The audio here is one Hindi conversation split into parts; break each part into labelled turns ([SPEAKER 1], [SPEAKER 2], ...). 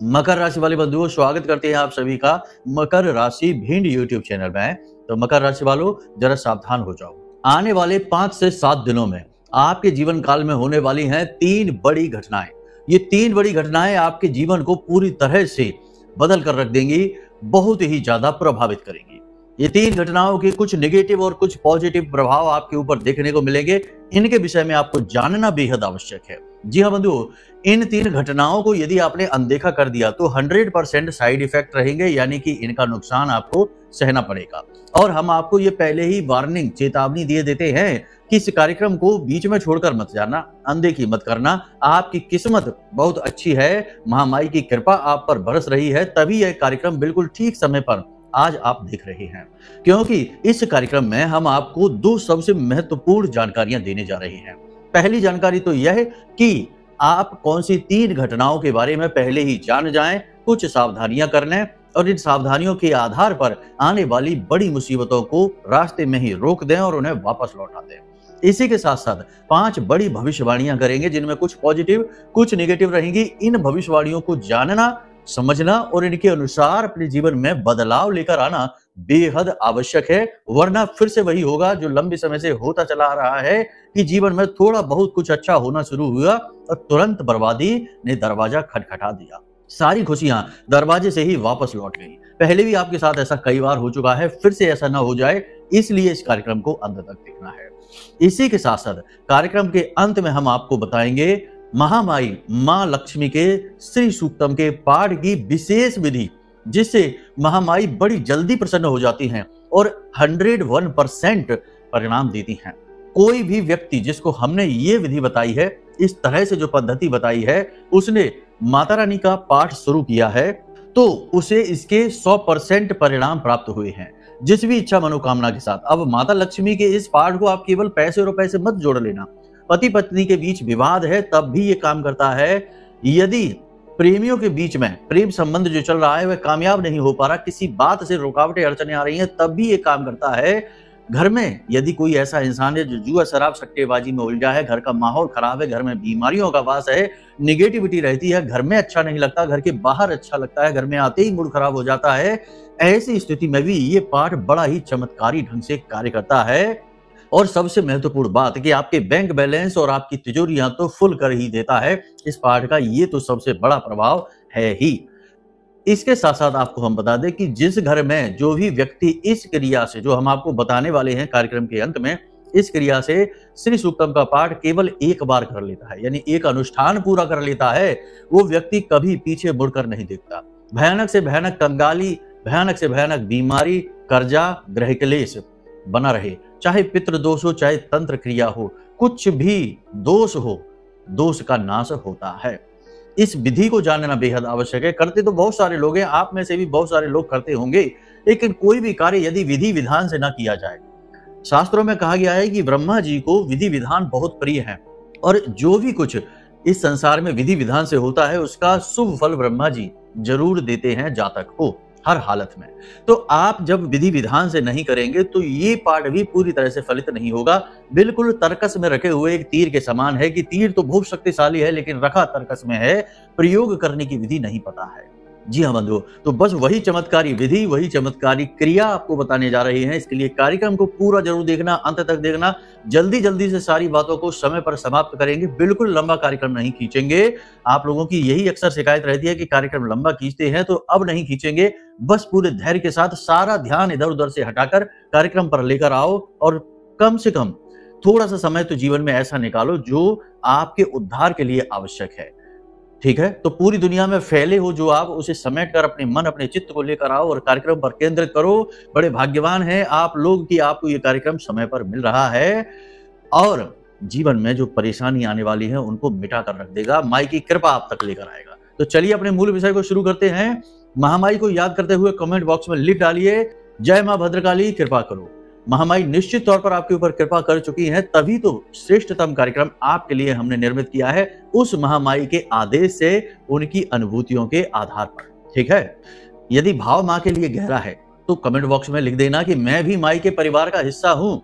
[SPEAKER 1] मकर राशि वाले बंधुओं, स्वागत करते हैं आप सभी का मकर राशि भिंड यूट्यूब चैनल में। तो मकर राशि वालों, जरा सावधान हो जाओ। आने वाले 5 से 7 दिनों में आपके जीवन काल में होने वाली हैं 3 बड़ी घटनाएं। ये 3 बड़ी घटनाएं आपके जीवन को पूरी तरह से बदल कर रख देंगी, बहुत ही ज्यादा प्रभावित करेंगी। ये 3 घटनाओं के कुछ नेगेटिव और कुछ पॉजिटिव प्रभाव आपके ऊपर देखने को मिलेंगे। इनके विषय में आपको जानना बेहद आवश्यक है। जी हाँ बंधुओं, इन 3 घटनाओं को यदि आपने अनदेखा कर दिया तो 100% साइड इफेक्ट रहेंगे, यानी कि इनका नुकसान आपको सहना पड़ेगा। और हम आपको ये पहले ही वार्निंग, चेतावनी दिए देते हैं कि इस कार्यक्रम को बीच में छोड़कर मत जाना, अनदेखी मत करना। आपकी किस्मत बहुत अच्छी है, महामाई की कृपा आप पर बरस रही है, तभी यह कार्यक्रम बिल्कुल ठीक समय पर आज आप देख रहे हैं। क्योंकि इस कार्यक्रम में हम आपको 2 सबसे महत्वपूर्ण जानकारियां देने जा रहे हैं। पहली जानकारी तो यह है कि आप कौन सी 3 घटनाओं के बारे में पहले ही जान जाएं, कुछ सावधानियां कर लें और इन सावधानियों के आधार पर आने वाली बड़ी मुसीबतों को रास्ते में ही रोक दें और उन्हें वापस लौटा दें। इसी के साथ साथ 5 बड़ी भविष्यवाणियां करेंगे, जिनमें कुछ पॉजिटिव कुछ नेगेटिव रहेंगी। इन भविष्यवाणियों को जानना, समझना और इनके अनुसार अपने जीवन में बदलाव लेकर आना बेहद आवश्यक है, वरना फिर से वही होगा जो लंबे समय से होता चला आ रहा है कि जीवन में थोड़ा बहुत कुछ अच्छा होना शुरू हुआ और तुरंत बर्बादी ने दरवाजा खटखटा दिया। सारी खुशियां दरवाजे से ही वापस लौट गई। पहले भी आपके साथ ऐसा कई बार हो चुका है, फिर से ऐसा ना हो जाए, इसलिए इस कार्यक्रम को अंत तक देखना है। इसी के साथ साथ कार्यक्रम के अंत में हम आपको बताएंगे महामाई मां लक्ष्मी के श्री सूक्तम के पाठ की विशेष विधि, जिससे महामाई बड़ी जल्दी प्रसन्न हो जाती हैं और 101% परिणाम देती हैं। कोई भी व्यक्ति जिसको हमने ये विधि बताई है, इस तरह से जो पद्धति बताई है, उसने माता रानी का पाठ शुरू किया है तो उसे इसके 100% परिणाम प्राप्त हुए हैं, जिस भी इच्छा मनोकामना के साथ। अब माता लक्ष्मी के इस पाठ को आप केवल पैसे और रुपए से मत जोड़ लेना। पति पत्नी के बीच विवाद है तब भी ये काम करता है। यदि प्रेमियों के बीच में प्रेम संबंध जो चल रहा है वह कामयाब नहीं हो पा रहा, किसी बात से रुकावटें अड़चने आ रही हैं, तब भी ये काम करता है। घर में यदि कोई ऐसा इंसान है जो जुआ शराब सट्टेबाजी में उलझा है, घर का माहौल खराब है, घर में बीमारियों का वास है, निगेटिविटी रहती है, घर में अच्छा नहीं लगता, घर के बाहर अच्छा लगता है, घर में आते ही मूड खराब हो जाता है, ऐसी स्थिति में भी ये पाठ बड़ा ही चमत्कारी ढंग से कार्य करता है। और सबसे महत्वपूर्ण बात कि आपके बैंक बैलेंस और आपकी तिजोरियां तो फुल कर ही देता है इस पाठ का, ये तो सबसे बड़ा प्रभाव है ही। इसके साथ साथ आपको हम बता दें कि जिस घर में जो भी व्यक्ति इस क्रिया से, जो हम आपको बताने वाले हैं कार्यक्रम के अंत में, इस क्रिया से श्री सूक्तम का पाठ केवल एक बार कर लेता है, यानी एक अनुष्ठान पूरा कर लेता है, वो व्यक्ति कभी पीछे मुड़कर नहीं देखता। भयानक से भयानक कंगाली, भयानक से भयानक बीमारी, कर्जा, गृह क्लेश बना रहे, चाहे पितृ दोष हो, चाहे तंत्र क्रिया हो, कुछ भी दोष हो, दोष का नाश होता है। इस विधि को जानना बेहद आवश्यक है। करते तो बहुत सारे लोग हैं, आप में से भी बहुत सारे लोग करते होंगे, लेकिन कोई भी कार्य यदि विधि विधान से ना किया जाए, शास्त्रों में कहा गया है कि ब्रह्मा जी को विधि विधान बहुत प्रिय है और जो भी कुछ इस संसार में विधि विधान से होता है उसका शुभ फल ब्रह्मा जी जरूर देते हैं, जातक को हर हालत में। तो आप जब विधि विधान से नहीं करेंगे तो ये पाठ भी पूरी तरह से फलित नहीं होगा। बिल्कुल तर्कस में रखे हुए एक तीर के समान है कि तीर तो बहुत शक्तिशाली है, लेकिन रखा तर्कस में है, प्रयोग करने की विधि नहीं पता है। जी हाँ बंधुओं, तो बस वही चमत्कारी विधि, वही चमत्कारी क्रिया आपको बताने जा रहे हैं। इसके लिए कार्यक्रम को पूरा जरूर देखना, अंत तक देखना। जल्दी जल्दी से सारी बातों को समय पर समाप्त करेंगे, बिल्कुल लंबा कार्यक्रम नहीं खींचेंगे। आप लोगों की यही अक्सर शिकायत रहती है कि कार्यक्रम लंबा खींचते हैं, तो अब नहीं खींचेंगे। बस पूरे धैर्य के साथ सारा ध्यान इधर उधर से हटाकर कार्यक्रम पर लेकर आओ और कम से कम थोड़ा सा समय तो जीवन में ऐसा निकालो जो आपके उद्धार के लिए आवश्यक है। ठीक है, तो पूरी दुनिया में फैले हो जो आप, उसे समेट कर अपने मन, अपने चित्त को लेकर आओ और कार्यक्रम पर केंद्रित करो। बड़े भाग्यवान हैं आप लोग कि आपको ये कार्यक्रम समय पर मिल रहा है और जीवन में जो परेशानी आने वाली है उनको मिटा कर रख देगा। माई की कृपा आप तक लेकर आएगा। तो चलिए अपने मूल विषय को शुरू करते हैं। महामाई को याद करते हुए कमेंट बॉक्स में लिख डालिए, जय मां भद्रकाली कृपा करो। महामाई निश्चित तौर पर आपके ऊपर कृपा कर चुकी है, तभी तो श्रेष्ठतम कार्यक्रम आपके लिए हमने निर्मित किया है, उस महामाई के आदेश से, उनकी अनुभूतियों के आधार पर। ठीक है, यदि भाव मां के लिए गहरा है तो कमेंट बॉक्स में लिख देना कि मैं भी माई के परिवार का हिस्सा हूं।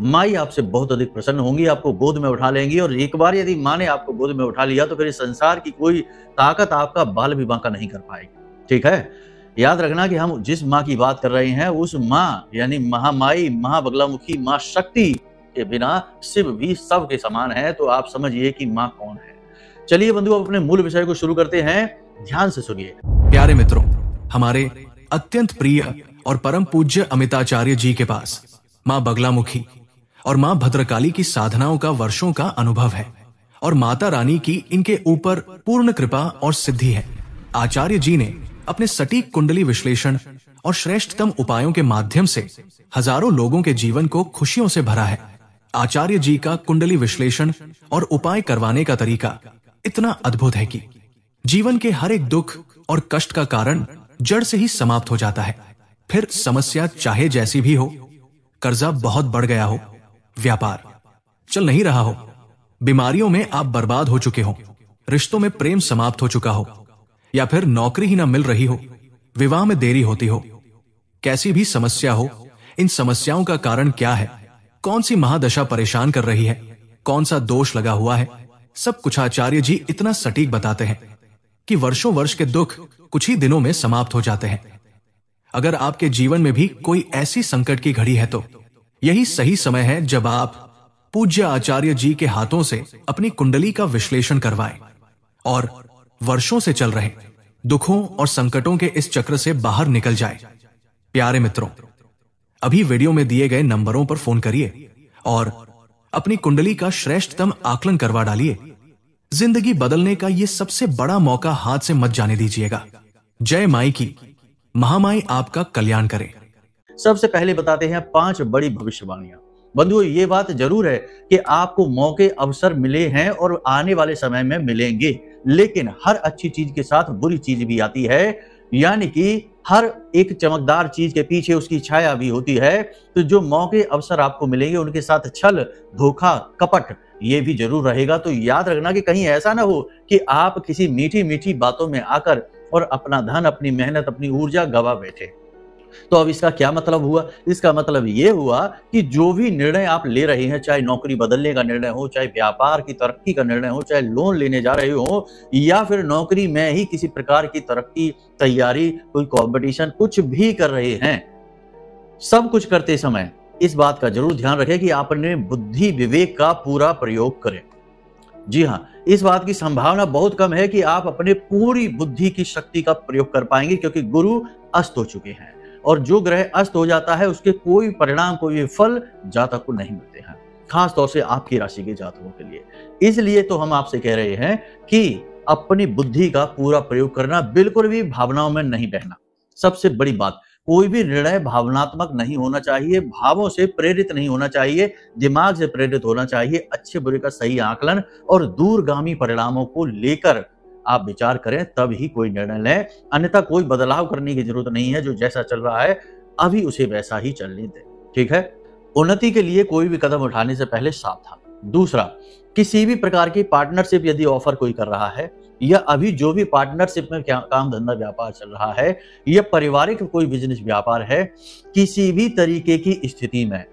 [SPEAKER 1] माई आपसे बहुत अधिक प्रसन्न होंगी, आपको गोद में उठा लेंगी, और एक बार यदि माँ ने आपको गोद में उठा लिया तो फिर इस संसार की कोई ताकत आपका बाल भी बांका नहीं कर पाएगी। ठीक है, याद रखना कि हम जिस माँ की बात कर रहे हैं उस माँ यानी महामाई, महाबगलामुखी, माँ शक्ति के बिना शिव भी सब के समान है। तो आप समझिए कि माँ कौन है। चलिए बंधु, अब अपने मूल विषय को शुरू करते हैं, ध्यान से सुनिए।
[SPEAKER 2] प्यारे मित्रों, हमारे अत्यंत प्रिय और परम पूज्य अमिताचार्य जी के पास माँ बगलामुखी और माँ भद्रकाली की साधनाओं का वर्षों का अनुभव है और माता रानी की इनके ऊपर पूर्ण कृपा और सिद्धि है। आचार्य जी ने अपने सटीक कुंडली विश्लेषण और श्रेष्ठतम उपायों के माध्यम से हजारों लोगों के जीवन को खुशियों से भरा है। आचार्य जी का कुंडली विश्लेषण और उपाय करवाने का तरीका इतना अद्भुत है कि जीवन के हर एक दुख और कष्ट का कारण जड़ से ही समाप्त हो जाता है। फिर समस्या चाहे जैसी भी हो, कर्जा बहुत बढ़ गया हो, व्यापार चल नहीं रहा हो, बीमारियों में आप बर्बाद हो चुके हो, रिश्तों में प्रेम समाप्त हो चुका हो, या फिर नौकरी ही ना मिल रही हो, विवाह में देरी होती हो, कैसी भी समस्या हो, इन समस्याओं का कारण क्या है, कौन सी महादशा परेशान कर रही है, कौन सा दोष लगा हुआ है, सब कुछ आचार्य जी इतना सटीक बताते हैं कि वर्षों वर्ष के दुख कुछ ही दिनों में समाप्त हो जाते हैं। अगर आपके जीवन में भी कोई ऐसी संकट की घड़ी है तो यही सही समय है जब आप पूज्य आचार्य जी के हाथों से अपनी कुंडली का विश्लेषण करवाएं और वर्षों से चल रहे दुखों और संकटों के इस चक्र से बाहर निकल जाए। प्यारे मित्रों, अभी वीडियो में दिए गए नंबरों पर फोन करिए और अपनी कुंडली का श्रेष्ठतम आकलन करवा डालिए। जिंदगी बदलने का ये सबसे बड़ा मौका हाथ से मत जाने दीजिएगा। जय माई की, महामाई आपका कल्याण करे।
[SPEAKER 1] सबसे पहले बताते हैं 5 बड़ी भविष्यवाणियां। बंधुओं, ये बात जरूर है कि आपको मौके अवसर मिले हैं और आने वाले समय में मिलेंगे, लेकिन हर अच्छी चीज के साथ बुरी चीज भी आती है, यानी कि हर एक चमकदार चीज के पीछे उसकी छाया भी होती है। तो जो मौके अवसर आपको मिलेंगे उनके साथ छल, धोखा, कपट ये भी जरूर रहेगा। तो याद रखना कि कहीं ऐसा ना हो कि आप किसी मीठी मीठी बातों में आकर और अपना धन, अपनी मेहनत, अपनी ऊर्जा गवा बैठे। तो अब इसका क्या मतलब हुआ? इसका मतलब ये हुआ कि जो भी निर्णय आप ले रहे हैं, चाहे नौकरी बदलने का निर्णय हो, चाहे व्यापार की तरक्की का निर्णय हो, चाहे लोन लेने जा रहे हो, या फिर नौकरी में ही किसी प्रकार की तरक्की, तैयारी, कोई कंपटीशन, कुछ भी कर रहे हैं, सब कुछ करते समय इस बात का जरूर ध्यान रखें कि आपने बुद्धि विवेक का पूरा प्रयोग करें। जी हाँ, इस बात की संभावना बहुत कम है कि आप अपने पूरी बुद्धि की शक्ति का प्रयोग कर पाएंगे, क्योंकि गुरु अस्त हो चुके हैं और जो ग्रह अस्त हो जाता है उसके कोई परिणाम, कोई फल जातक को नहीं मिलते हैं, खास तौर से आपकी राशि के जातकों के लिए। इसलिए तो हम आपसे कह रहे हैं कि अपनी बुद्धि का पूरा प्रयोग करना, बिल्कुल भी भावनाओं में नहीं बहना। सबसे बड़ी बात, कोई भी निर्णय भावनात्मक नहीं होना चाहिए, भावों से प्रेरित नहीं होना चाहिए, दिमाग से प्रेरित होना चाहिए। अच्छे बुरे का सही आकलन और दूरगामी परिणामों को लेकर आप विचार करें, तब ही कोई निर्णय लें, अन्यथा कोई बदलाव करने की जरूरत नहीं है। जो जैसा चल रहा है अभी उसे वैसा ही चलने दें। ठीक है, उन्नति के लिए कोई भी कदम उठाने से पहले सावधान। दूसरा, किसी भी प्रकार की पार्टनरशिप यदि ऑफर कोई कर रहा है, या अभी जो भी पार्टनरशिप में काम धंधा व्यापार चल रहा है, या पारिवारिक कोई बिजनेस व्यापार है, किसी भी तरीके की स्थिति में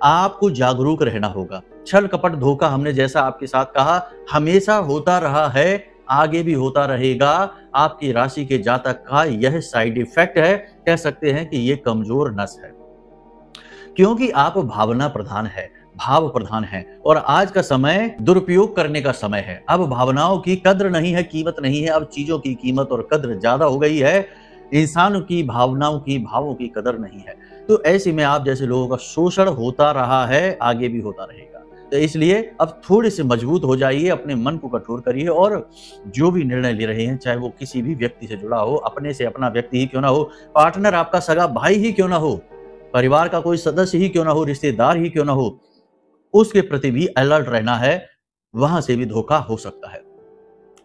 [SPEAKER 1] आपको जागरूक रहना होगा। छल कपट धोखा, हमने जैसा आपके साथ कहा, हमेशा होता रहा है, आगे भी होता रहेगा। आपकी राशि के जातक का यह साइड इफेक्ट है, कह सकते हैं कि यह कमजोर नस है, क्योंकि आप भावना प्रधान है, भाव प्रधान है, और आज का समय दुरुपयोग करने का समय है। अब भावनाओं की कद्र नहीं है, कीमत नहीं है, अब चीजों की कीमत और कद्र ज्यादा हो गई है। इंसानों की भावनाओं की, भावों की कदर नहीं है। तो ऐसे में आप जैसे लोगों का शोषण होता रहा है, आगे भी होता रहेगा। तो इसलिए अब थोड़े से मजबूत हो जाइए, अपने मन को कठोर करिए, और जो भी निर्णय ले रहे हैं, चाहे वो किसी भी व्यक्ति से जुड़ा हो, अपने से अपना व्यक्ति ही क्यों ना हो, पार्टनर आपका सगा भाई ही क्यों ना हो, परिवार का कोई सदस्य ही क्यों ना हो, रिश्तेदार ही क्यों ना हो, उसके प्रति भी अलर्ट रहना है, वहां से भी धोखा हो सकता है।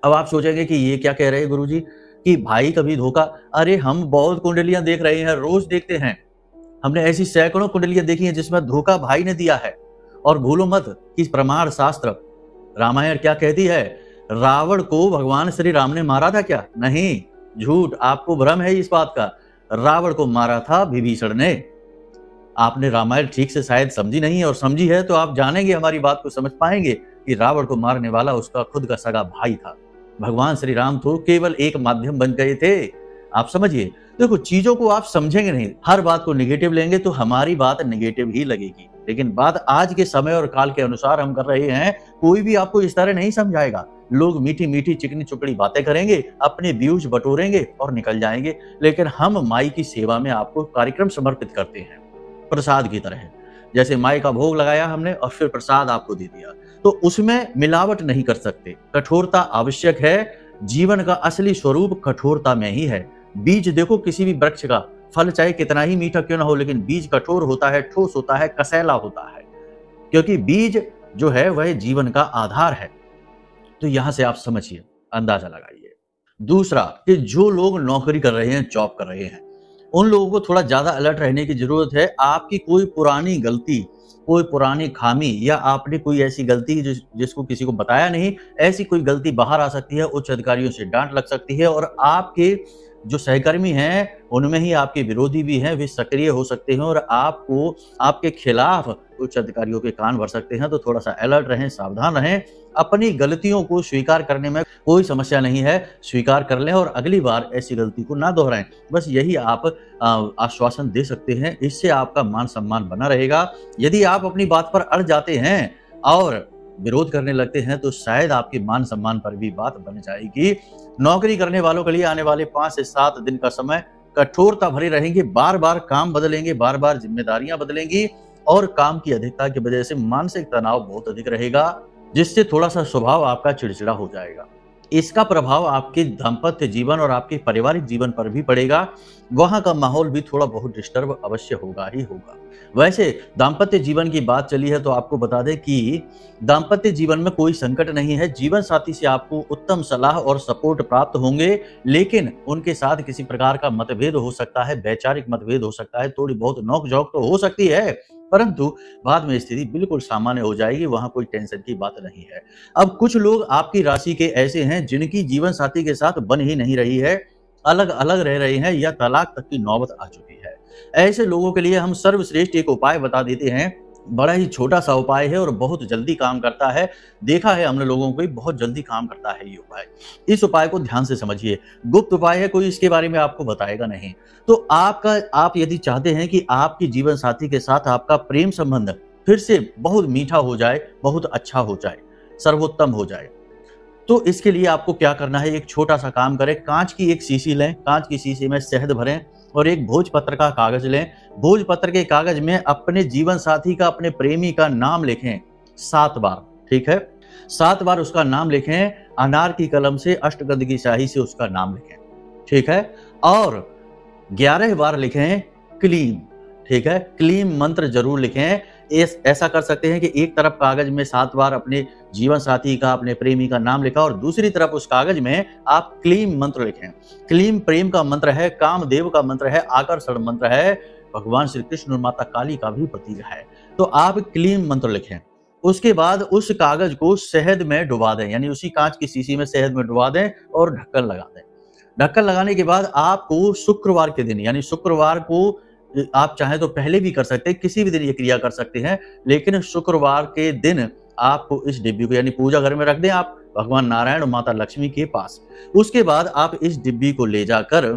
[SPEAKER 1] अब आप सोचेंगे कि ये क्या कह रहे हैं गुरुजी कि भाई कभी धोखा? अरे हम बहुत कुंडलियां देख रहे हैं, रोज देखते हैं, हमने ऐसी सैकड़ों कुंडलियां देखी हैं जिसमें धोखा भाई ने दिया है। और भूलो मत कि प्रमाण शास्त्र रामायण क्या कहती है, रावण को भगवान श्री राम ने मारा था क्या? नहीं, झूठ, आपको भ्रम है इस बात का। रावण को मारा था विभीषण ने। आपने रामायण ठीक से शायद समझी नहीं है, और समझी है तो आप जानेंगे, हमारी बात को समझ पाएंगे कि रावण को मारने वाला उसका खुद का सगा भाई था। भगवान श्री राम तो केवल एक माध्यम बन गए थे। आप समझिए, देखो चीजों को आप समझेंगे नहीं, हर बात को निगेटिव लेंगे तो हमारी बात निगेटिव ही लगेगी। लेकिन बात आज के समय और काल के अनुसार हम कर रहे हैं, कोई भी आपको इस तरह नहीं समझाएगा। लोग मीठी मीठी चिकनी चुपड़ी बातें करेंगे, अपने व्यूज बटोरेंगे और निकल जाएंगे। लेकिन हम माई की सेवा में आपको कार्यक्रम समर्पित करते हैं प्रसाद की तरह। जैसे माई का भोग लगाया हमने और फिर प्रसाद आपको दे दिया, तो उसमें मिलावट नहीं कर सकते। कठोरता आवश्यक है, जीवन का असली स्वरूप कठोरता में ही है। बीज देखो किसी भी वृक्ष का, फल चाहे कितना ही मीठा क्यों ना हो, लेकिन बीज कठोर होता है, ठोस होता है, कसैला होता है, क्योंकि बीज जो है वह जीवन का आधार है। तो यहां से आप समझिए, अंदाजा लगाइए। दूसरा कि जो लोग नौकरी कर रहे हैं, जॉब कर रहे हैं, उन लोगों को थोड़ा ज्यादा अलर्ट रहने की जरूरत है। आपकी कोई पुरानी गलती, कोई पुरानी खामी, या आपने कोई ऐसी गलती जिसको किसी को बताया नहीं, ऐसी कोई गलती बाहर आ सकती है। उच्च अधिकारियों से डांट लग सकती है, और आपके जो सहकर्मी हैं उनमें ही आपके विरोधी भी हैं, वे सक्रिय हो सकते हैं और आपको, आपके खिलाफ उच्च अधिकारियों के कान भर सकते हैं। तो थोड़ा सा अलर्ट रहें, सावधान रहें। अपनी गलतियों को स्वीकार करने में कोई समस्या नहीं है, स्वीकार कर लें और अगली बार ऐसी गलती को ना दोहराएं। बस यही आप आश्वासन दे सकते हैं, इससे आपका मान सम्मान बना रहेगा। यदि आप अपनी बात पर अड़ जाते हैं और विरोध करने लगते हैं तो शायद आपके मान सम्मान पर भी बात बन जाएगी। नौकरी करने वालों के लिए आने वाले 5 से 7 दिन का समय कठोरता भरे रहेंगे। बार बार काम बदलेंगे, बार बार जिम्मेदारियां बदलेंगी, और काम की अधिकता की वजह से मानसिक तनाव बहुत अधिक रहेगा, जिससे थोड़ा सा स्वभाव आपका चिड़चिड़ा हो जाएगा। इसका प्रभाव आपके दाम्पत्य जीवन और आपके पारिवारिक जीवन पर भी पड़ेगा। वहां का माहौल भी थोड़ा बहुत डिस्टर्ब अवश्य होगा ही होगा। वैसे दाम्पत्य जीवन की बात चली है तो आपको बता दें कि दाम्पत्य जीवन में कोई संकट नहीं है। जीवन साथी से आपको उत्तम सलाह और सपोर्ट प्राप्त होंगे, लेकिन उनके साथ किसी प्रकार का मतभेद हो सकता है, वैचारिक मतभेद हो सकता है, थोड़ी बहुत नोक-झोंक तो हो सकती है, परंतु बाद में स्थिति बिल्कुल सामान्य हो जाएगी। वहां कोई टेंशन की बात नहीं है। अब कुछ लोग आपकी राशि के ऐसे हैं जिनकी जीवन साथी के साथ बन ही नहीं रही है, अलग अलग रह रहे हैं या तलाक तक की नौबत आ चुकी है। ऐसे लोगों के लिए हम सर्वश्रेष्ठ एक उपाय बता देते हैं। बड़ा ही छोटा सा उपाय है और बहुत जल्दी काम करता है। देखा है हमने लोगों को, बहुत जल्दी काम करता है ये उपाय। इस उपाय को ध्यान से समझिए। गुप्त उपाय है, कोई इसके बारे में आपको बताएगा नहीं। तो आप यदि चाहते हैं कि आपकी जीवन साथी के साथ आपका प्रेम संबंध फिर से बहुत मीठा हो जाए, बहुत अच्छा हो जाए, सर्वोत्तम हो जाए, तो इसके लिए आपको क्या करना है, एक छोटा सा काम करें। कांच की एक शीशी लें, कांच की शीशी में शहद भरें और एक भोजपत्र का कागज लें। भोजपत्र के कागज में अपने जीवन साथी का, अपने प्रेमी का नाम लिखें 7 बार। ठीक है, 7 बार उसका नाम लिखें। अनार की कलम से, अष्टगंध की स्याही से उसका नाम लिखें। ठीक है, और 11 बार लिखें क्लीम। ठीक है, क्लीम मंत्र जरूर लिखें। ऐसा कर सकते हैं कि एक तरफ कागज में 7 बार अपने जीवन साथी का, अपने प्रेमी का नाम लिखा और दूसरी तरफ उस कागज में आप क्लीम मंत्र लिखें। क्लीम प्रेम का मंत्र है, कामदेव का मंत्र है, आकर्षण मंत्र है, भगवान श्री कृष्ण और माता काली का भी प्रतीक है। तो आप क्लीम मंत्र लिखें। उसके बाद उस कागज को शहद में डुबा दें, यानी उसी कांच की शीशी में शहद में डुबा दें और ढक्कन लगा दें। ढक्कन लगाने के बाद आपको शुक्रवार के दिन, यानी शुक्रवार को, आप चाहें तो पहले भी कर सकते हैं, किसी भी दिन ये क्रिया कर सकते हैं, लेकिन शुक्रवार के दिन आपको इस डिब्बी को, यानी पूजा घर में रख दें आप भगवान नारायण और माता लक्ष्मी के पास। उसके बाद आप इस डिब्बी को ले जाकर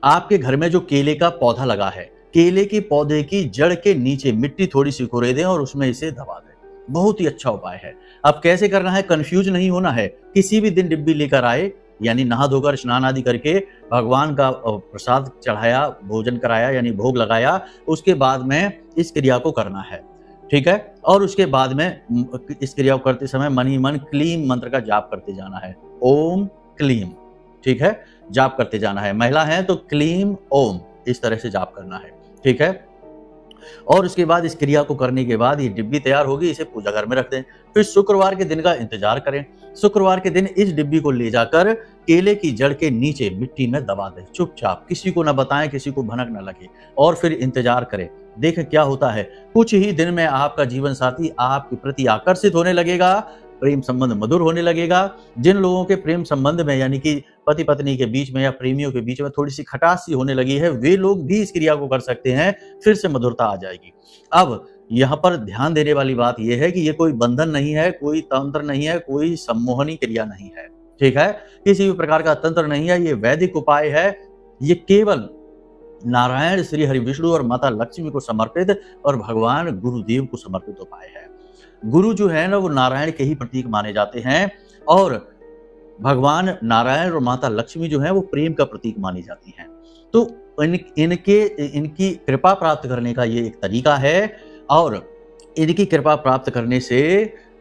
[SPEAKER 1] आपके घर में जो केले का पौधा लगा है, केले के पौधे की जड़ के नीचे मिट्टी थोड़ी सी खुरे दें और उसमें इसे दबा दें। बहुत ही अच्छा उपाय है। अब कैसे करना है, कंफ्यूज नहीं होना है। किसी भी दिन डिब्बी लेकर आए, यानी नहा धोकर स्नान आदि करके भगवान का प्रसाद चढ़ाया, भोजन कराया, यानी भोग लगाया, उसके बाद में इस क्रिया को करना है। ठीक है, और उसके बाद में इस क्रिया को करते समय मन ही मन क्लीम मंत्र का जाप करते जाना है, ओम क्लीम। ठीक है, जाप करते जाना है। महिला है तो क्लीम ओम, इस तरह से जाप करना है। ठीक है, और उसके बाद इस क्रिया को करने के बाद ये डिब्बी तैयार होगी, इसे पूजा घर में रख दें। फिर शुक्रवार के दिन का इंतजार करें। शुक्रवार के दिन इस डिब्बी को ले जाकर केले की जड़ के नीचे मिट्टी में दबा दें, चुपचाप, किसी को ना बताएं, किसी को भनक ना लगे, और फिर इंतजार करें, देखें क्या होता है। कुछ ही दिन में आपका जीवन साथी आपके प्रति आकर्षित होने लगेगा, प्रेम संबंध मधुर होने लगेगा। जिन लोगों के प्रेम संबंध में यानी कि पति पत्नी के बीच में या प्रेमियों के बीच में थोड़ी सी खटास सी होने लगी है, वे लोग भी इस क्रिया को कर सकते हैं, फिर से मधुरता आ जाएगी। अब यहाँ पर ध्यान देने वाली बात यह है कि ये कोई बंधन नहीं है, कोई तंत्र नहीं है, कोई सम्मोहनी क्रिया नहीं है, ठीक है, किसी भी प्रकार का तंत्र नहीं है, ये वैदिक उपाय है। ये केवल नारायण, श्री हरि विष्णु और माता लक्ष्मी को समर्पित और भगवान गुरुदेव को समर्पित उपाय है। गुरु जो है ना वो नारायण के ही प्रतीक माने जाते हैं और भगवान नारायण और माता लक्ष्मी जो है वो प्रेम का प्रतीक मानी जाती हैं। तो इनकी कृपा प्राप्त करने का ये एक तरीका है और इनकी कृपा प्राप्त करने से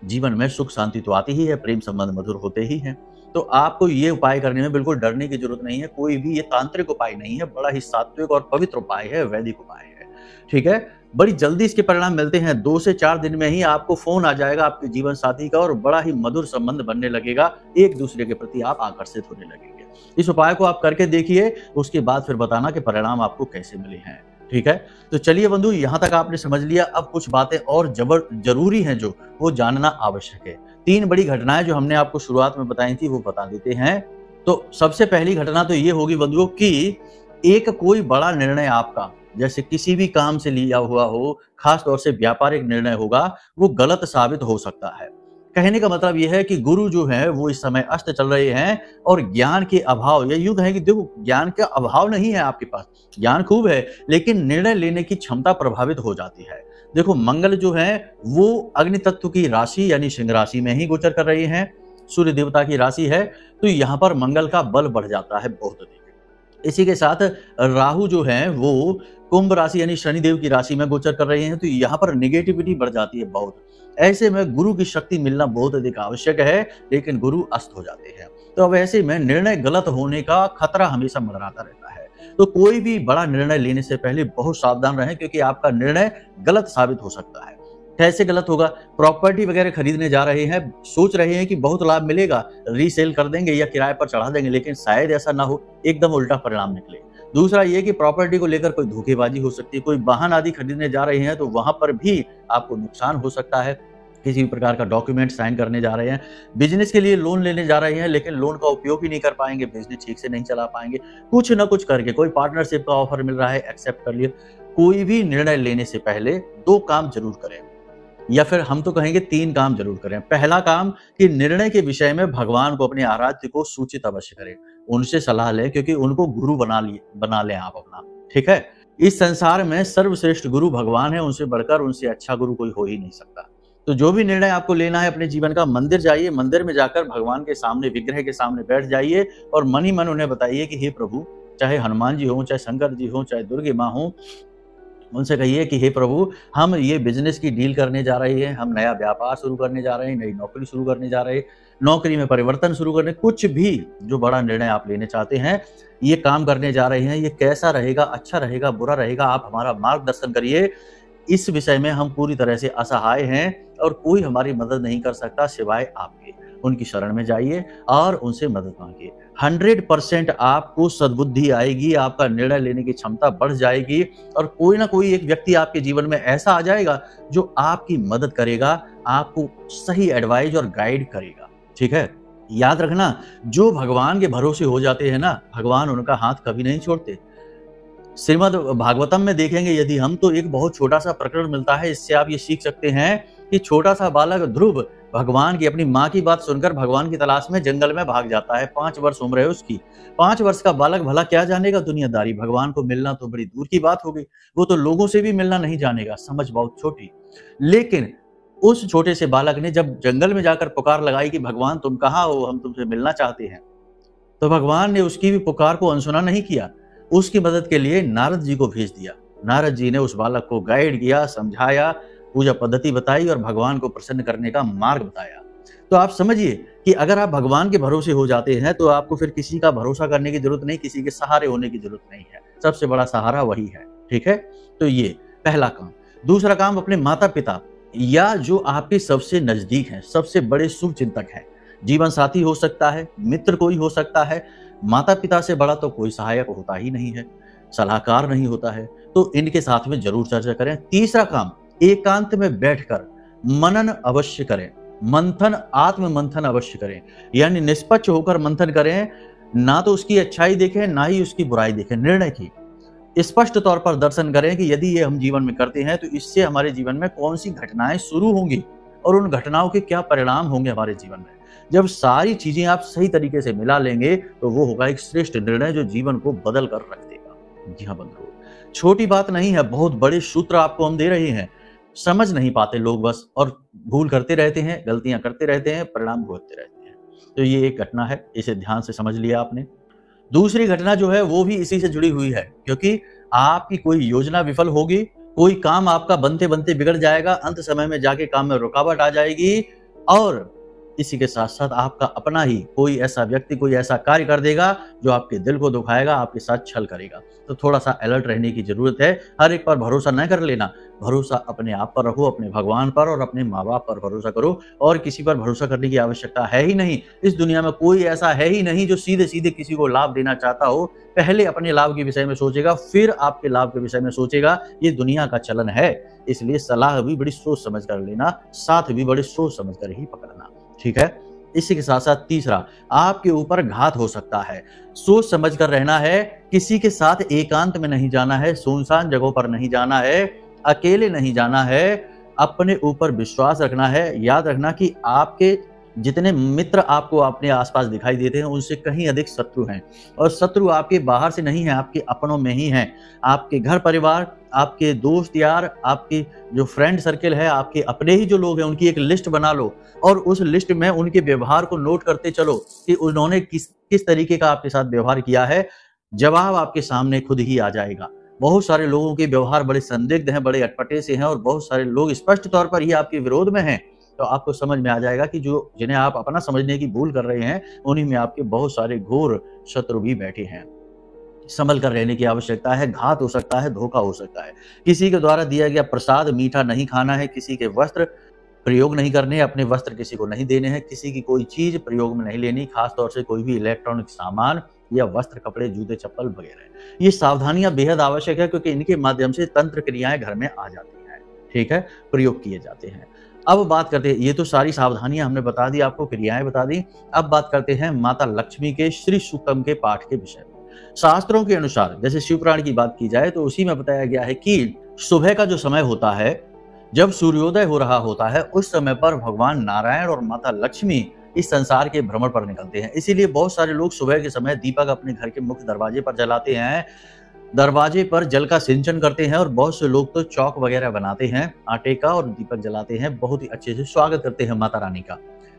[SPEAKER 1] जीवन में सुख शांति तो आती ही है, प्रेम संबंध मधुर होते ही हैं। तो आपको ये उपाय करने में बिल्कुल डरने की जरूरत नहीं है। कोई भी ये तांत्रिक उपाय नहीं है, बड़ा ही सात्विक और पवित्र उपाय है, वैदिक उपाय है, ठीक है। बड़ी जल्दी इसके परिणाम मिलते हैं। 2 से 4 दिन में ही आपको फोन आ जाएगा आपके जीवन साथी का और बड़ा ही मधुर संबंध बनने लगेगा, एक दूसरे के प्रति आप आकर्षित होने लगेंगे। इस उपाय को आप करके देखिए, उसके बाद फिर बताना कि परिणाम आपको कैसे मिले हैं, ठीक है। तो चलिए बंधु, यहाँ तक आपने समझ लिया। अब कुछ बातें और जरूरी हैं जो वो जानना आवश्यक है। 3 बड़ी घटनाएं जो हमने आपको शुरुआत में बताई थी वो बता देते हैं। तो सबसे पहली घटना तो ये होगी बंधुओं कि एक कोई बड़ा निर्णय आपका, जैसे किसी भी काम से लिया हुआ हो, खास तौर से व्यापारिक निर्णय होगा, वो गलत साबित हो सकता है। कहने का मतलब यह है कि गुरु जो है वो इस समय अस्त चल रहे हैं और ज्ञान के अभाव, यह युग है कि देखो ज्ञान का अभाव नहीं है आपके पास, ज्ञान खूब है, लेकिन निर्णय लेने की क्षमता प्रभावित हो जाती है। देखो मंगल जो है वो अग्नि तत्व की राशि यानी सिंह राशि में ही गोचर कर रहे हैं, सूर्य देवता की राशि है, तो यहाँ पर मंगल का बल बढ़ जाता है बहुत अधिक। इसी के साथ राहु जो है वो कुंभ राशि यानी शनिदेव की राशि में गोचर कर रहे हैं, तो यहाँ पर नेगेटिविटी बढ़ जाती है बहुत। ऐसे में गुरु की शक्ति मिलना बहुत अधिक आवश्यक है, लेकिन गुरु अस्त हो जाते हैं। तो अब ऐसे में निर्णय गलत होने का खतरा हमेशा मंडराता रहता है। तो कोई भी बड़ा निर्णय लेने से पहले बहुत सावधान रहें, क्योंकि आपका निर्णय गलत साबित हो सकता है। कैसे गलत होगा? प्रॉपर्टी वगैरह खरीदने जा रहे हैं, सोच रहे हैं कि बहुत लाभ मिलेगा, रीसेल कर देंगे या किराए पर चढ़ा देंगे, लेकिन शायद ऐसा ना हो, एकदम उल्टा परिणाम निकले। दूसरा ये कि प्रॉपर्टी को लेकर कोई धोखेबाजी हो सकती है, कोई वाहन आदि खरीदने जा रहे हैं तो वहां पर भी आपको नुकसान हो सकता है। किसी भी प्रकार का डॉक्यूमेंट साइन करने जा रहे हैं, बिजनेस के लिए लोन लेने जा रहे हैं, लेकिन लोन का उपयोग ही नहीं कर पाएंगे, बिजनेस ठीक से नहीं चला पाएंगे, कुछ ना कुछ करके कोई पार्टनरशिप का ऑफर मिल रहा है, एक्सेप्ट कर लिए। कोई भी निर्णय लेने से पहले 2 काम जरूर करें, या फिर हम तो कहेंगे 3 काम जरूर करें। पहला काम कि निर्णय के विषय में भगवान को, अपने आराध्य को सूचित अवश्य करें, उनसे सलाह लें, क्योंकि उनको गुरु बना लें आप अपना, ठीक है। इस संसार में सर्वश्रेष्ठ गुरु भगवान है, उनसे बढ़कर, उनसे अच्छा गुरु कोई हो ही नहीं सकता। तो जो भी निर्णय आपको लेना है अपने जीवन का, मंदिर जाइए, मंदिर में जाकर भगवान के सामने, विग्रह के सामने बैठ जाइए और मन ही मन उन्हें बताइए कि हे प्रभु, चाहे हनुमान जी हो, चाहे शंकर जी हो, चाहे दुर्गे माँ हो, उनसे कहिए कि हे प्रभु, हम ये बिजनेस की डील करने जा रहे हैं, हम नया व्यापार शुरू करने जा रहे हैं, नई नौकरी शुरू करने जा रहे हैं, नौकरी में परिवर्तन शुरू करने, कुछ भी जो बड़ा निर्णय आप लेने चाहते हैं, ये काम करने जा रहे हैं, ये कैसा रहेगा, अच्छा रहेगा, बुरा रहेगा, आप हमारा मार्गदर्शन करिए। इस विषय में हम पूरी तरह से असहाय हैं और कोई हमारी मदद नहीं कर सकता सिवाय आपके। उनकी शरण में जाइए और उनसे मदद मांगिए। 100% आपको सद्बुद्धि आएगी, आपका निर्णय लेने की क्षमता बढ़ जाएगी और कोई ना कोई एक व्यक्ति आपके जीवन में ऐसा आ जाएगा जो आपकी मदद करेगा, आपको सही एडवाइस और गाइड करेगा, ठीक है। याद रखना, जो भगवान के भरोसे हो जाते हैं ना, भगवान उनका हाथ कभी नहीं छोड़ते। श्रीमद् भागवतम में देखेंगे यदि हम, तो एक बहुत छोटा सा प्रकरण मिलता है, इससे आप ये सीख सकते हैं कि छोटा सा बालक ध्रुव भगवान की, अपनी माँ की बात सुनकर भगवान की तलाश में जंगल में भाग जाता है। 5 वर्ष उम्र है उसकी। 5 वर्ष का बालक भला क्या जानेगा दुनियादारी, भगवान को मिलना तो बड़ी दूर की बात हो गई, वो तो लोगों से भी मिलना नहीं जानेगा, समझ बहुत छोटी। लेकिन उस छोटे से बालक ने जब जंगल में जाकर पुकार लगाई कि भगवान तुम कहाँ हो, हम तुमसे मिलना चाहते हैं, तो भगवान ने उसकी भी पुकार को अनसुना नहीं किया, उसकी मदद के लिए नारद जी को भेज दिया। नारद जी ने उस बालक को गाइड किया, समझाया, पूजा पद्धति बताई और भगवान को प्रसन्न करने का मार्ग बताया। तो आप समझिए कि अगर आप भगवान के भरोसे हो जाते हैं तो आपको फिर किसी का भरोसा करने की जरूरत नहीं, किसी के सहारे होने की जरूरत नहीं है। सबसे बड़ा सहारा वही है, ठीक है। तो ये पहला काम। दूसरा काम, अपने माता पिता या जो आपके सबसे नजदीक हैं, सबसे बड़े शुभ चिंतक हैं, जीवन साथी हो सकता है, मित्र कोई हो सकता है, माता पिता से बड़ा तो कोई सहायक होता ही नहीं है, सलाहकार नहीं होता है, तो इनके साथ में जरूर चर्चा करें। तीसरा काम, एकांत में बैठकर मनन अवश्य करें। मंथन, आत्म मंथन अवश्य करें, यानी निष्पक्ष होकर मंथन करें, ना तो उसकी अच्छाई देखें ना ही उसकी बुराई देखें। निर्णय की स्पष्ट तौर पर दर्शन करें कि यदि ये हम जीवन में करते हैं तो इससे हमारे जीवन में कौन सी घटनाएं शुरू होंगी और उन घटनाओं के क्या परिणाम होंगे हमारे जीवन में। जब सारी चीजें आप सही तरीके से मिला लेंगे तो वो होगा एक श्रेष्ठ निर्णय जो जीवन को बदल कर रख देगा। जी हाँ बंधुओं, छोटी बात नहीं है, बहुत बड़े सूत्र आपको हम दे रहे हैं। समझ नहीं पाते लोग बस, और भूल करते रहते हैं, गलतियां करते रहते हैं, परिणाम भुगतते रहते हैं। तो ये एक घटना है, इसे ध्यान से समझ लिया आपने। दूसरी घटना जो है वो भी इसी से जुड़ी हुई है, क्योंकि आपकी कोई योजना विफल होगी, कोई काम आपका बनते बनते बिगड़ जाएगा, अंत समय में जाके काम में रुकावट आ जाएगी, और इसी के साथ साथ आपका अपना ही कोई ऐसा व्यक्ति कोई ऐसा कार्य कर देगा जो आपके दिल को दुखाएगा, आपके साथ छल करेगा। तो थोड़ा सा अलर्ट रहने की जरूरत है। हर एक पर भरोसा न कर लेना, भरोसा अपने आप पर रखो, अपने भगवान पर और अपने माँ बाप पर भरोसा करो, और किसी पर भरोसा करने की आवश्यकता है ही नहीं। इस दुनिया में कोई ऐसा है ही नहीं जो सीधे सीधे किसी को लाभ देना चाहता हो। पहले अपने लाभ के विषय में सोचेगा, फिर आपके लाभ के विषय में सोचेगा। ये दुनिया का चलन है, इसलिए सलाह भी बड़ी सोच समझ कर लेना, साथ भी बड़ी सोच समझ कर ही पकड़ना। ठीक है। इसी के साथ साथ तीसरा, आपके ऊपर घात हो सकता है, सोच समझ कर रहना है। किसी के साथ एकांत में नहीं जाना है, सुनसान जगहों पर नहीं जाना है, अकेले नहीं जाना है, अपने ऊपर विश्वास रखना है। याद रखना कि आपके जितने मित्र आपको अपने आसपास दिखाई देते हैं उनसे कहीं अधिक शत्रु हैं, और शत्रु आपके बाहर से नहीं है, आपके अपनों में ही हैं। आपके घर परिवार, आपके दोस्त यार, आपके जो फ्रेंड सर्किल है, आपके अपने ही जो लोग हैं, उनकी एक लिस्ट बना लो और उस लिस्ट में उनके व्यवहार को नोट करते चलो कि उन्होंने किस तरीके का आपके साथ व्यवहार किया है। जवाब आपके सामने खुद ही आ जाएगा। बहुत सारे लोगों के व्यवहार बड़े संदिग्ध हैं, बड़े अटपटे से हैं, और बहुत सारे लोग स्पष्ट तौर पर ही आपके विरोध में हैं। तो आपको समझ में आ जाएगा कि जो जिन्हें आप अपना समझने की भूल कर रहे हैं, उन्हीं में आपके बहुत सारे घोर शत्रु भी बैठे हैं। संभल कर रहने की आवश्यकता है। घात हो सकता है, धोखा हो सकता है। किसी के द्वारा दिया गया प्रसाद मीठा नहीं खाना है, किसी के वस्त्र प्रयोग नहीं करने, अपने वस्त्र किसी को नहीं देने हैं, किसी की कोई चीज प्रयोग में नहीं लेनी, खासतौर से कोई भी इलेक्ट्रॉनिक सामान या वस्त्र, कपड़े, जूते, चप्पल वगैरह। ये सावधानियां बेहद आवश्यक है, क्योंकि इनके माध्यम से तंत्र क्रियाएं घर में आ जाती हैं। ठीक है, प्रयोग किए जाते हैं। अब बात करते हैं, ये तो सारी सावधानियां हमने बता दी आपको, क्रियाएं बता दी। अब बात करते हैं माता लक्ष्मी के श्री सूक्तम के पाठ के विषय में। शास्त्रों के अनुसार, जैसे शिवपुराण की बात की जाए तो उसी में बताया गया है कि सुबह का जो समय होता है, जब सूर्योदय हो रहा होता है, उस समय पर भगवान नारायण और माता लक्ष्मी इस संसार के भ्रमण पर निकलते हैं। इसीलिए बहुत सारे लोग सुबह के समय दीपक अपने घर के मुख्य दरवाजे पर जलाते हैं, दरवाजे पर जल का सिंचन करते हैं, और बहुत से लोग तो चौक वगैरह बनाते हैं आटे का और दीपक जलाते हैं। बहुत ही अच्छे से स्वागत करते हैं माता रानी का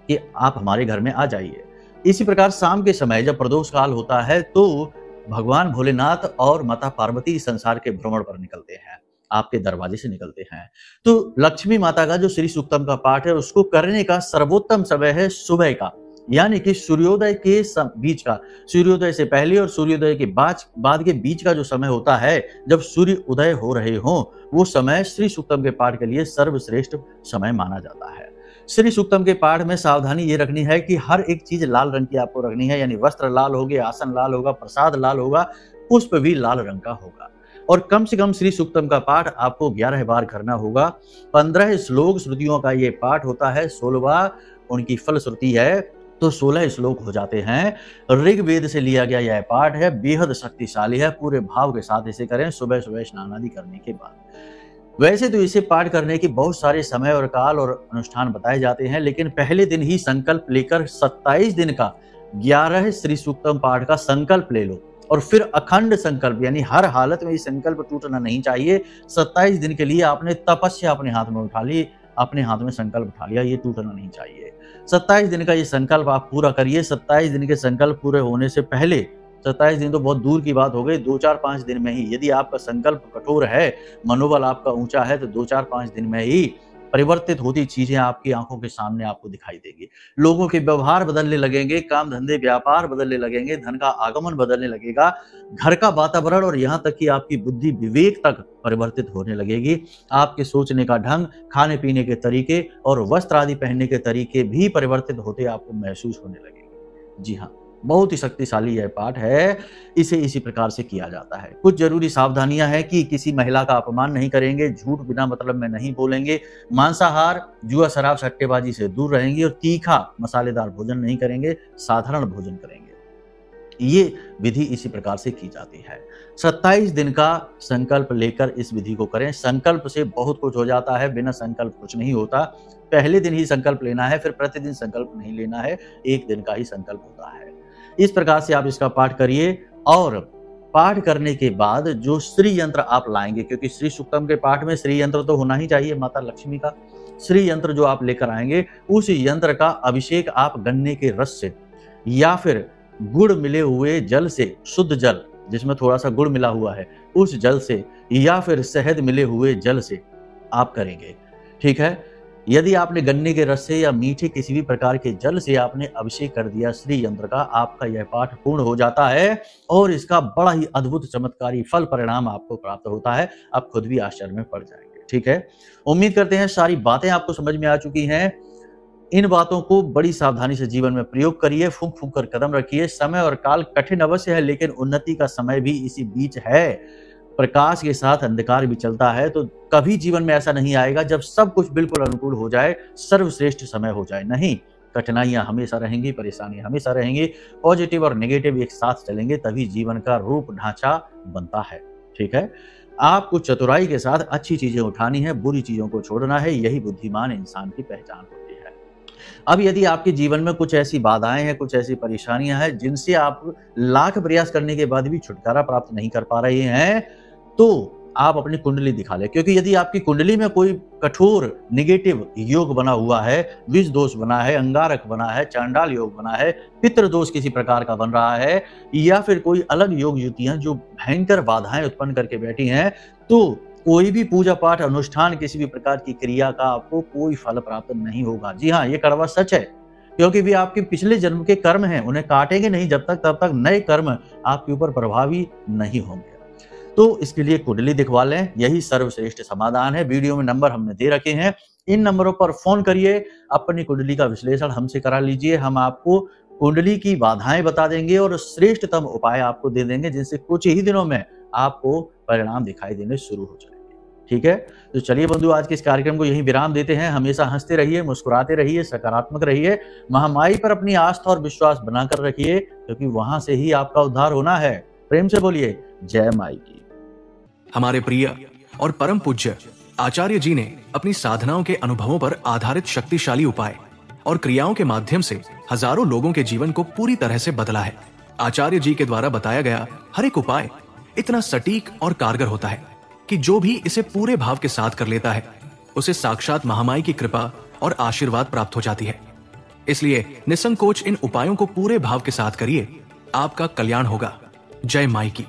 [SPEAKER 1] कि आप हमारे घर में आ जाइए। इसी प्रकार शाम के समय जब प्रदोष काल होता है तो भगवान भोलेनाथ और माता पार्वती संसार के भ्रमण पर निकलते हैं, आपके दरवाजे से निकलते हैं। तो लक्ष्मी माता का जो श्री सूक्तम का पाठ है उसको करने का सर्वोत्तम समय है सुबह का, यानी कि सूर्योदय के बीच का, सूर्योदय से पहले और सूर्योदय के बाद के बीच का जो समय होता है, जब सूर्य उदय हो रहे हों, वो समय श्री सूक्तम के पाठ के लिए सर्वश्रेष्ठ समय माना जाता है। श्री सूक्तम के पाठ में सावधानी ये रखनी है कि हर एक चीज लाल रंग की आपको रखनी है, यानी वस्त्र लाल होंगे, आसन लाल होगा, प्रसाद लाल होगा, पुष्प भी लाल रंग का होगा, और कम से कम श्री सूक्तम का पाठ आपको 11 बार करना होगा। 15 श्लोक श्रुतियों का ये पाठ होता है, 16वां उनकी फल श्रुति है, तो 16 श्लोक हो जाते हैं। ऋग्वेद से लिया गया यह पाठ है, बेहद शक्तिशाली है। पूरे भाव के साथ इसे करें सुबह सुबह स्नान आदि करने के बाद। वैसे तो इसे पाठ करने की बहुत सारे समय और काल और अनुष्ठान बताए जाते हैं, लेकिन पहले दिन ही संकल्प लेकर 27 दिन का 11 श्री सूक्तम पाठ का संकल्प ले लो, और फिर अखंड संकल्प, यानी हर हालत में ये संकल्प टूटना नहीं चाहिए। 27 दिन के लिए आपने तपस्या अपने हाथ में उठा ली, अपने हाथ में संकल्प उठा लिया, ये टूटना नहीं चाहिए। 27 दिन का ये संकल्प आप पूरा करिए। 27 दिन के संकल्प पूरे होने से पहले, 27 दिन तो बहुत दूर की बात हो गई, 2-4-5 दिन में ही, यदि आपका संकल्प कठोर है, मनोबल आपका ऊंचा है, तो 2-4-5 दिन में ही परिवर्तित होती चीजें आपकी आंखों के सामने आपको दिखाई देगी। लोगों के व्यवहार बदलने लगेंगे, काम धंधे व्यापार बदलने लगेंगे, धन का आगमन बदलने लगेगा, घर का वातावरण और यहाँ तक कि आपकी बुद्धि विवेक तक परिवर्तित होने लगेगी। आपके सोचने का ढंग, खाने पीने के तरीके और वस्त्र आदि पहनने के तरीके भी परिवर्तित होते आपको महसूस होने लगेंगे। जी हाँ, बहुत ही शक्तिशाली यह पाठ है। इसे इसी प्रकार से किया जाता है। कुछ जरूरी सावधानियां हैं कि किसी महिला का अपमान नहीं करेंगे, झूठ बिना मतलब में नहीं बोलेंगे, मांसाहार, जुआ, शराब, सट्टेबाजी से दूर रहेंगे और तीखा मसालेदार भोजन नहीं करेंगे, साधारण भोजन करेंगे। ये विधि इसी प्रकार से की जाती है। 27 दिन का संकल्प लेकर इस विधि को करें। संकल्प से बहुत कुछ हो जाता है, बिना संकल्प कुछ नहीं होता। पहले दिन ही संकल्प लेना है, फिर प्रतिदिन संकल्प नहीं लेना है, एक दिन का ही संकल्प होता है। इस प्रकार से आप इसका पाठ करिए और पाठ करने के बाद जो श्री यंत्र आप लाएंगे, क्योंकि श्री सुक्तम के पाठ में श्री यंत्र तो होना ही चाहिए, माता लक्ष्मी का श्री यंत्र जो आप लेकर आएंगे, उस यंत्र का अभिषेक आप गन्ने के रस से या फिर गुड़ मिले हुए जल से, शुद्ध जल जिसमें थोड़ा सा गुड़ मिला हुआ है, उस जल से या फिर शहद मिले हुए जल से आप करेंगे। ठीक है। यदि आपने गन्ने के रस से या मीठे किसी भी प्रकार के जल से आपने अभिषेक कर दिया श्री यंत्र का, आपका यह पाठ पूर्ण हो जाता है और इसका बड़ा ही अद्भुत चमत्कारी फल परिणाम आपको प्राप्त होता है। आप खुद भी आश्चर्य में पड़ जाएंगे। ठीक है। उम्मीद करते हैं सारी बातें आपको समझ में आ चुकी हैं। इन बातों को बड़ी सावधानी से जीवन में प्रयोग करिए, फूंक फूंक कर कदम रखिए। समय और काल कठिन अवश्य है, लेकिन उन्नति का समय भी इसी बीच है। प्रकाश के साथ अंधकार भी चलता है, तो कभी जीवन में ऐसा नहीं आएगा जब सब कुछ बिल्कुल अनुकूल हो जाए, सर्वश्रेष्ठ समय हो जाए। नहीं, कठिनाइयां हमेशा रहेंगी, परेशानियां हमेशा रहेंगी। पॉजिटिव और नेगेटिव एक साथ चलेंगे, तभी जीवन का रूप ढांचा बनता है। ठीक है। आपको चतुराई के साथ अच्छी चीजें उठानी है, बुरी चीजों को छोड़ना है। यही बुद्धिमान इंसान की पहचान होती है। अब यदि आपके जीवन में कुछ ऐसी बाधाएं हैं, कुछ ऐसी परेशानियां हैं जिनसे आप लाख प्रयास करने के बाद भी छुटकारा प्राप्त नहीं कर पा रहे हैं, तो आप अपनी कुंडली दिखा लें। क्योंकि यदि आपकी कुंडली में कोई कठोर नेगेटिव योग बना हुआ है, विष दोष बना है, अंगारक बना है, चांडाल योग बना है, पितृ दोष किसी प्रकार का बन रहा है, या फिर कोई अलग योग युतियां जो भयंकर बाधाएं उत्पन्न करके बैठी हैं, तो कोई भी पूजा पाठ अनुष्ठान, किसी भी प्रकार की क्रिया का आपको कोई फल प्राप्त नहीं होगा। जी हाँ, ये कड़वा सच है, क्योंकि भी आपके पिछले जन्म के कर्म हैं, उन्हें काटेंगे नहीं जब तक, तब तक नए कर्म आपके ऊपर प्रभावी नहीं होंगे। तो इसके लिए कुंडली दिखवा लें, यही सर्वश्रेष्ठ समाधान है। वीडियो में नंबर हमने दे रखे हैं, इन नंबरों पर फोन करिए, अपनी कुंडली का विश्लेषण हमसे करा लीजिए। हम आपको कुंडली की बाधाएं बता देंगे और श्रेष्ठतम उपाय आपको दे देंगे, जिनसे कुछ ही दिनों में आपको परिणाम दिखाई देने शुरू हो जाएंगे। ठीक है। तो चलिए बंधु, आज के इस कार्यक्रम को यहीं विराम देते हैं। हमेशा हंसते रहिए, मुस्कुराते रहिए, सकारात्मक रहिए, महामाई पर अपनी आस्था और विश्वास बनाकर रखिए, क्योंकि वहां से ही आपका उद्धार होना है। प्रेम से बोलिए जय माई की।
[SPEAKER 2] हमारे प्रिय और परम पूज्य आचार्य जी ने अपनी साधनाओं के अनुभवों पर आधारित शक्तिशाली उपाय और क्रियाओं के माध्यम से हजारों लोगों के जीवन को पूरी तरह से बदला है। आचार्य जी के द्वारा बताया गया हर एक उपाय इतना सटीक और कारगर होता है कि जो भी इसे पूरे भाव के साथ कर लेता है, उसे साक्षात महामाई की कृपा और आशीर्वाद प्राप्त हो जाती है। इसलिए निसंकोच इन उपायों को पूरे भाव के साथ करिए, आपका कल्याण होगा। जय माई की।